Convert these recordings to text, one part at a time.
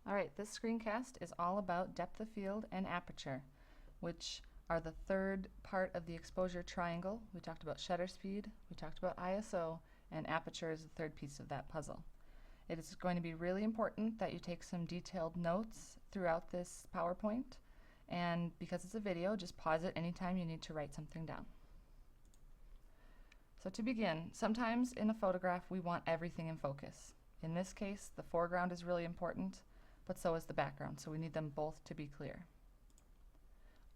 All right, this screencast is all about depth of field and aperture, which are the third part of the exposure triangle. We talked about shutter speed, we talked about ISO, and aperture is the third piece of that puzzle. It is going to be really important that you take some detailed notes throughout this PowerPoint, and because it's a video, just pause it anytime you need to write something down. So to begin, sometimes in a photograph we want everything in focus. In this case, the foreground is really important, but so is the background, so we need them both to be clear.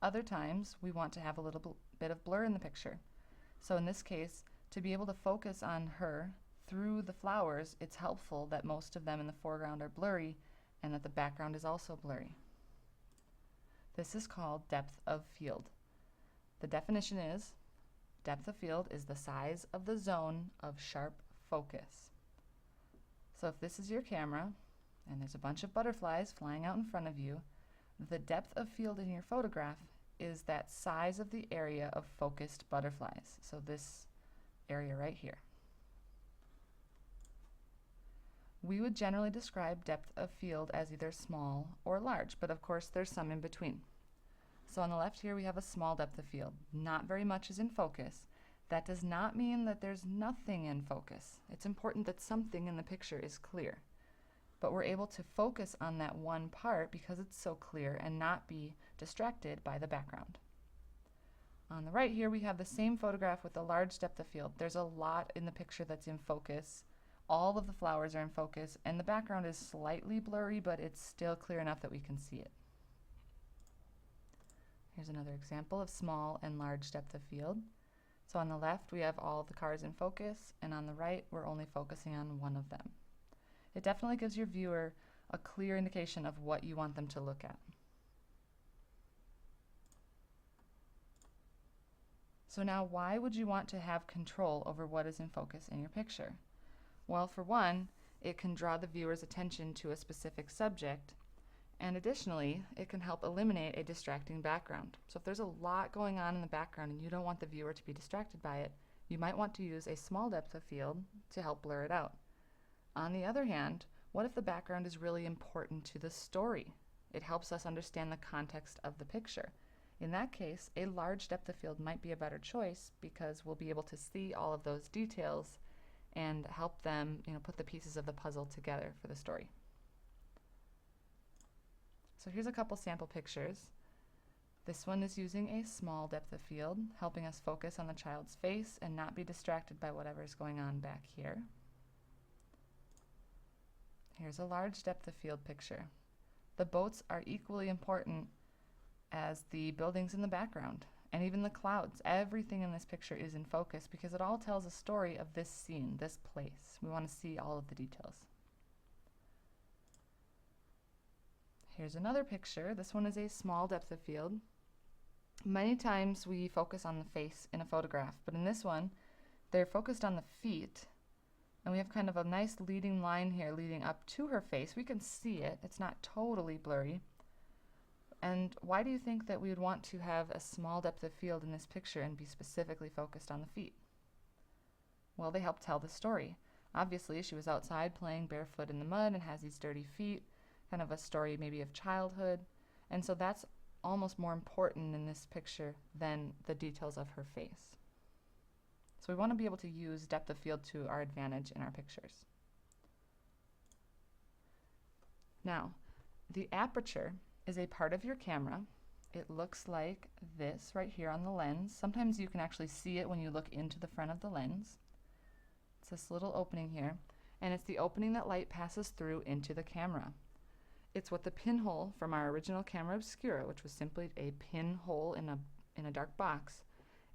Other times we want to have a little bit of blur in the picture. So in this case, to be able to focus on her through the flowers, it's helpful that most of them in the foreground are blurry and that the background is also blurry. This is called depth of field. The definition is, depth of field is the size of the zone of sharp focus. So if this is your camera, and there's a bunch of butterflies flying out in front of you, the depth of field in your photograph is that size of the area of focused butterflies. So this area right here. We would generally describe depth of field as either small or large, but of course there's some in between. So on the left here we have a small depth of field. Not very much is in focus. That does not mean that there's nothing in focus. It's important that something in the picture is clear. But we're able to focus on that one part because it's so clear and not be distracted by the background. On the right here we have the same photograph with a large depth of field. There's a lot in the picture that's in focus. All of the flowers are in focus and the background is slightly blurry, but it's still clear enough that we can see it. Here's another example of small and large depth of field. So on the left we have all of the cars in focus, and on the right we're only focusing on one of them. It definitely gives your viewer a clear indication of what you want them to look at. So now, why would you want to have control over what is in focus in your picture? Well, for one, it can draw the viewer's attention to a specific subject, and additionally, it can help eliminate a distracting background. So if there's a lot going on in the background and you don't want the viewer to be distracted by it, you might want to use a small depth of field to help blur it out. On the other hand, what if the background is really important to the story? It helps us understand the context of the picture. In that case, a large depth of field might be a better choice because we'll be able to see all of those details and help them, put the pieces of the puzzle together for the story. So here's a couple sample pictures. This one is using a small depth of field, helping us focus on the child's face and not be distracted by whatever is going on back here. Here's a large depth of field picture. The boats are equally important as the buildings in the background, and even the clouds. Everything in this picture is in focus because it all tells a story of this scene, this place. We want to see all of the details. Here's another picture. This one is a small depth of field. Many times we focus on the face in a photograph, but in this one, they're focused on the feet. And we have kind of a nice leading line here leading up to her face. We can see it. It's not totally blurry. And why do you think that we would want to have a small depth of field in this picture and be specifically focused on the feet? Well, they help tell the story. Obviously, she was outside playing barefoot in the mud and has these dirty feet, kind of a story maybe of childhood. And so that's almost more important in this picture than the details of her face. So we want to be able to use depth of field to our advantage in our pictures. Now, the aperture is a part of your camera. It looks like this right here on the lens. Sometimes you can actually see it when you look into the front of the lens. It's this little opening here, and it's the opening that light passes through into the camera. It's what the pinhole from our original camera obscura, which was simply a pinhole in a dark box,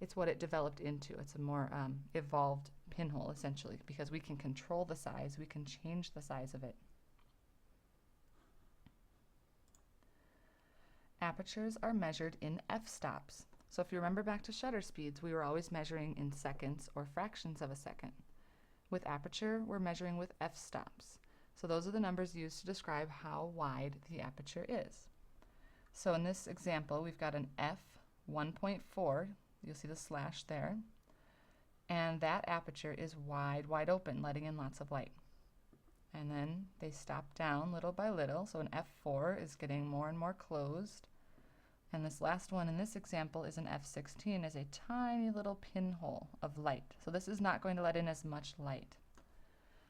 it's what it developed into. It's a more evolved pinhole, essentially, because we can control the size, we can change the size of it. Apertures are measured in f-stops. So if you remember back to shutter speeds, we were always measuring in seconds or fractions of a second. With aperture, we're measuring with f-stops. So those are the numbers used to describe how wide the aperture is. So in this example, we've got an f 1.4. You'll see the slash there. And that aperture is wide, wide open, letting in lots of light. and then they stop down little by little. So an f4 is getting more and more closed. And this last one in this example is an f16, is a tiny little pinhole of light. So this is not going to let in as much light.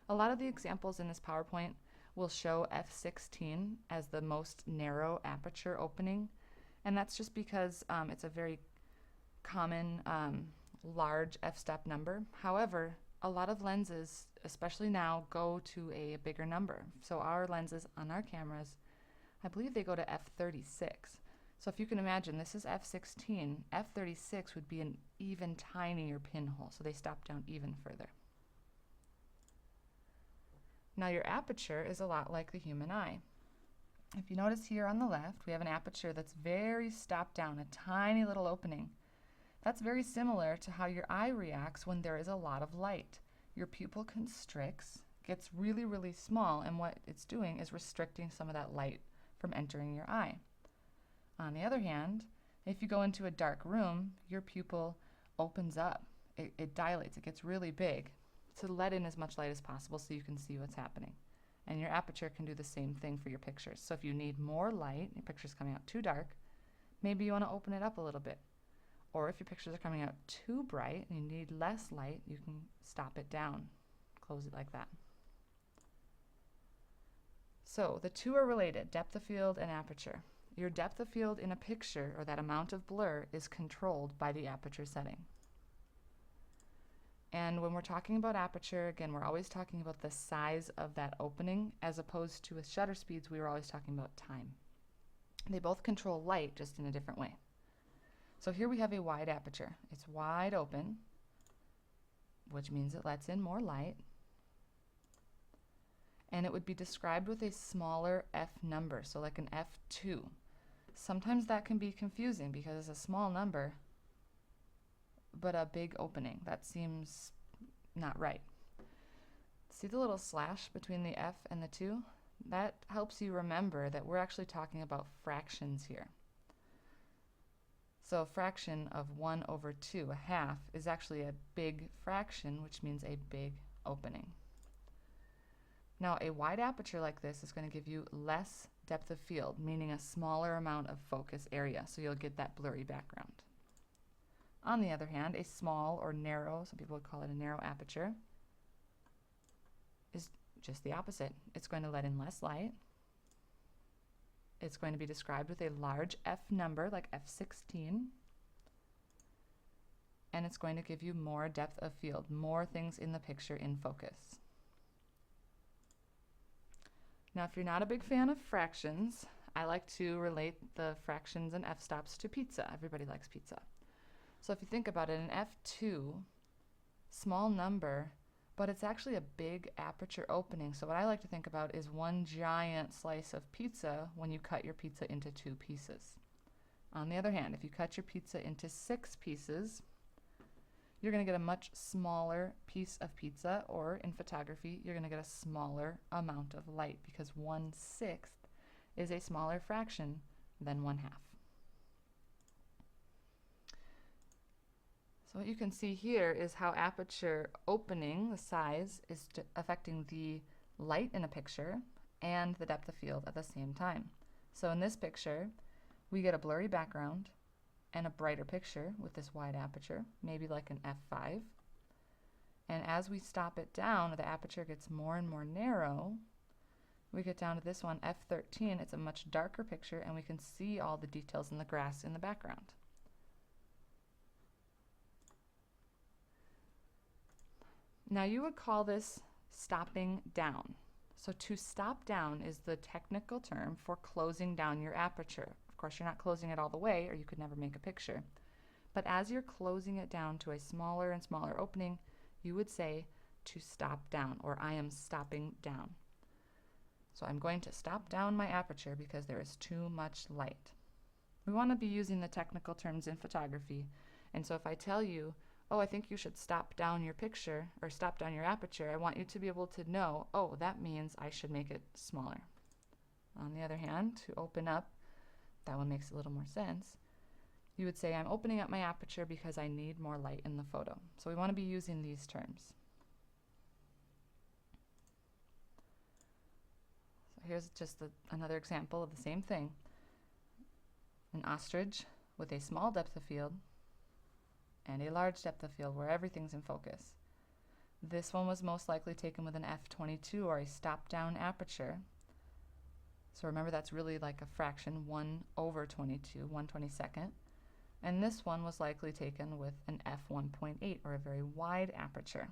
A lot of the examples in this PowerPoint will show f16 as the most narrow aperture opening, and that's just because it's a very common large f-stop number. However, a lot of lenses, especially now, go to a bigger number. So our lenses on our cameras, I believe they go to f36. So if you can imagine, this is f16, f36 would be an even tinier pinhole, so they stop down even further. Now your aperture is a lot like the human eye. If you notice here on the left, we have an aperture that's very stopped down, a tiny little opening. That's very similar to how your eye reacts when there is a lot of light. Your pupil constricts, gets really, really small, and what it's doing is restricting some of that light from entering your eye. On the other hand, if you go into a dark room, your pupil opens up. It dilates, it gets really big to let in as much light as possible so you can see what's happening. And your aperture can do the same thing for your pictures. So if you need more light, your picture's coming out too dark, maybe you want to open it up a little bit. Or if your pictures are coming out too bright and you need less light, you can stop it down, close it like that. So the two are related, depth of field and aperture. Your depth of field in a picture, or that amount of blur, is controlled by the aperture setting. And when we're talking about aperture, again, we're always talking about the size of that opening, as opposed to with shutter speeds, we were always talking about time. They both control light, just in a different way. So here we have a wide aperture. It's wide open, which means it lets in more light. And it would be described with a smaller f number, so like an f2. Sometimes that can be confusing because it's a small number, but a big opening. That seems not right. See the little slash between the f and the 2? That helps you remember that we're actually talking about fractions here. So a fraction of 1 over 2, a half, is actually a big fraction, which means a big opening. Now a wide aperture like this is going to give you less depth of field, meaning a smaller amount of focus area, so you'll get that blurry background. On the other hand, a small or narrow, some people would call it a narrow aperture, is just the opposite. It's going to let in less light. It's going to be described with a large f number, like f16, and it's going to give you more depth of field, more things in the picture in focus. Now, if you're not a big fan of fractions, I like to relate the fractions and f-stops to pizza. Everybody likes pizza. So if you think about it, an f2, small number, but it's actually a big aperture opening. So what I like to think about is one giant slice of pizza when you cut your pizza into 2 pieces. On the other hand, if you cut your pizza into 6 pieces, you're going to get a much smaller piece of pizza, or in photography, you're going to get a smaller amount of light because 1/6 is a smaller fraction than 1/2. So what you can see here is how aperture opening, the size, is affecting the light in a picture and the depth of field at the same time. So in this picture, we get a blurry background and a brighter picture with this wide aperture, maybe like an f5. And as we stop it down, the aperture gets more and more narrow. We get down to this one, f13. It's a much darker picture, and we can see all the details in the grass in the background. Now you would call this stopping down. So to stop down is the technical term for closing down your aperture. Of course, you're not closing it all the way, or you could never make a picture. But as you're closing it down to a smaller and smaller opening, you would say to stop down, or I am stopping down. So I'm going to stop down my aperture because there is too much light. We want to be using the technical terms in photography, and so if I tell you, oh, I think you should stop down your picture, or stop down your aperture, I want you to be able to know, oh, that means I should make it smaller. On the other hand, to open up, that one makes a little more sense. You would say, I'm opening up my aperture because I need more light in the photo. So we want to be using these terms. here's just another example of the same thing. An ostrich with a small depth of field and a large depth of field where everything's in focus. This one was most likely taken with an f/22 or a stop-down aperture. So remember, that's really like a fraction, 1/22, 1/22. And this one was likely taken with an f/1.8 or a very wide aperture.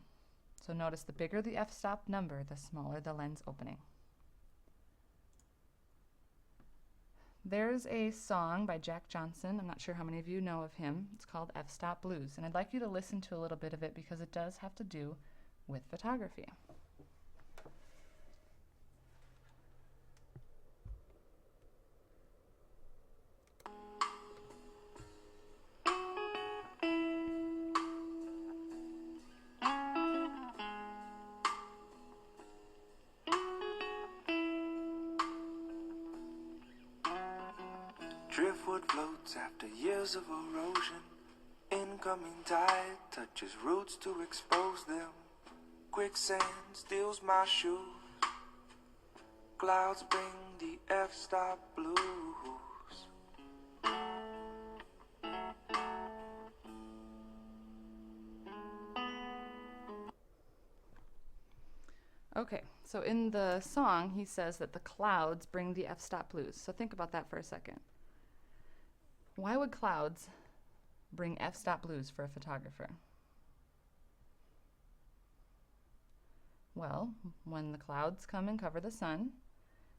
So notice the bigger the f-stop number, the smaller the lens opening. There's a song by Jack Johnson. I'm not sure how many of you know of him. It's called F-Stop Blues, and I'd like you to listen to a little bit of it because it does have to do with photography. Driftwood floats after years of erosion. Incoming tide touches roots to expose them. Quicksand steals my shoes. Clouds bring the f-stop blues. Okay, so in the song, he says that the clouds bring the f-stop blues. So think about that for a second. Why would clouds bring f-stop blues for a photographer? Well, when the clouds come and cover the sun,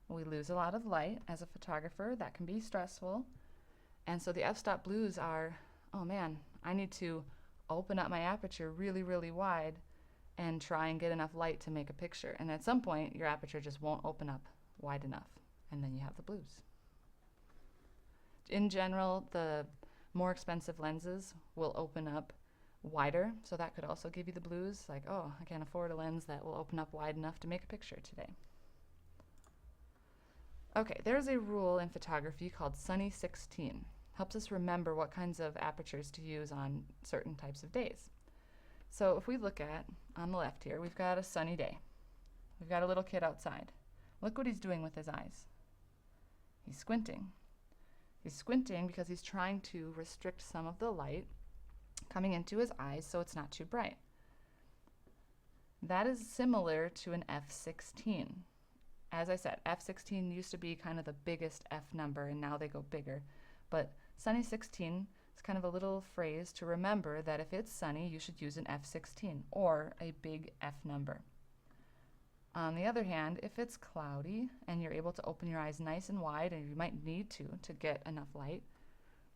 we lose a lot of light. As a photographer, that can be stressful. And so the f-stop blues are, oh man, I need to open up my aperture really, really wide and try and get enough light to make a picture. And at some point, your aperture just won't open up wide enough, and then you have the blues. In general, the more expensive lenses will open up wider, so that could also give you the blues, like, oh, I can't afford a lens that will open up wide enough to make a picture today. Okay, there's a rule in photography called Sunny 16. Helps us remember what kinds of apertures to use on certain types of days. So if we look at, on the left here, we've got a sunny day. We've got a little kid outside. Look what he's doing with his eyes. He's squinting. He's squinting because he's trying to restrict some of the light coming into his eyes so it's not too bright. That is similar to an f/16. As I said, f/16 used to be kind of the biggest f number, and now they go bigger. But Sunny 16 is kind of a little phrase to remember that if it's sunny, you should use an f/16 or a big F number. On the other hand, if it's cloudy and you're able to open your eyes nice and wide, and you might need to get enough light,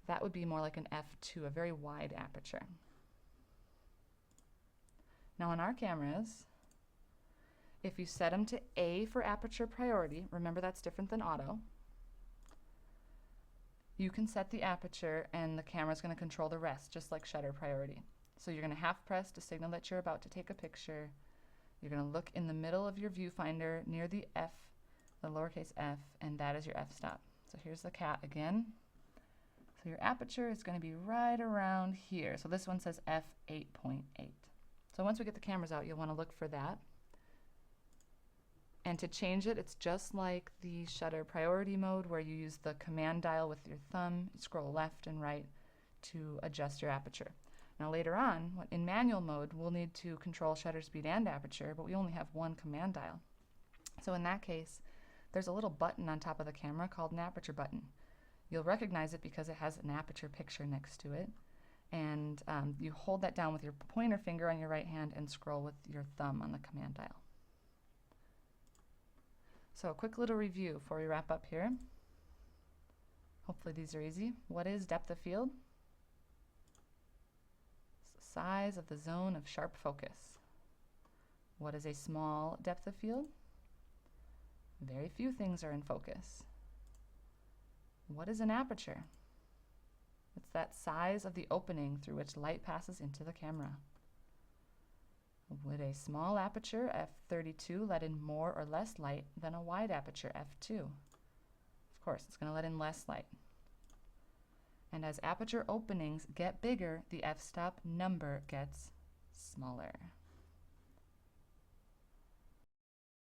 that would be more like an f/2, a very wide aperture. Now on our cameras, if you set them to A for aperture priority, remember that's different than auto, you can set the aperture and the camera's going to control the rest, just like shutter priority. So you're going to half press to signal that you're about to take a picture. You're going to look in the middle of your viewfinder near the F, the lowercase f, and that is your f-stop. So here's the cat again. So your aperture is going to be right around here. So this one says f8.8. So once we get the cameras out, you'll want to look for that. And to change it, it's just like the shutter priority mode where you use the command dial with your thumb, you scroll left and right to adjust your aperture. Now later on, in manual mode, we'll need to control shutter speed and aperture, but we only have one command dial. So in that case, there's a little button on top of the camera called an aperture button. You'll recognize it because it has an aperture picture next to it. And you hold that down with your pointer finger on your right hand and scroll with your thumb on the command dial. So a quick little review before we wrap up here. Hopefully these are easy. What is depth of field? It's the size of the zone of sharp focus. What is a small depth of field? Very few things are in focus. What is an aperture? It's that size of the opening through which light passes into the camera. Would a small aperture, f/32, let in more or less light than a wide aperture, f/2? Of course, it's going to let in less light. And as aperture openings get bigger, the f-stop number gets smaller.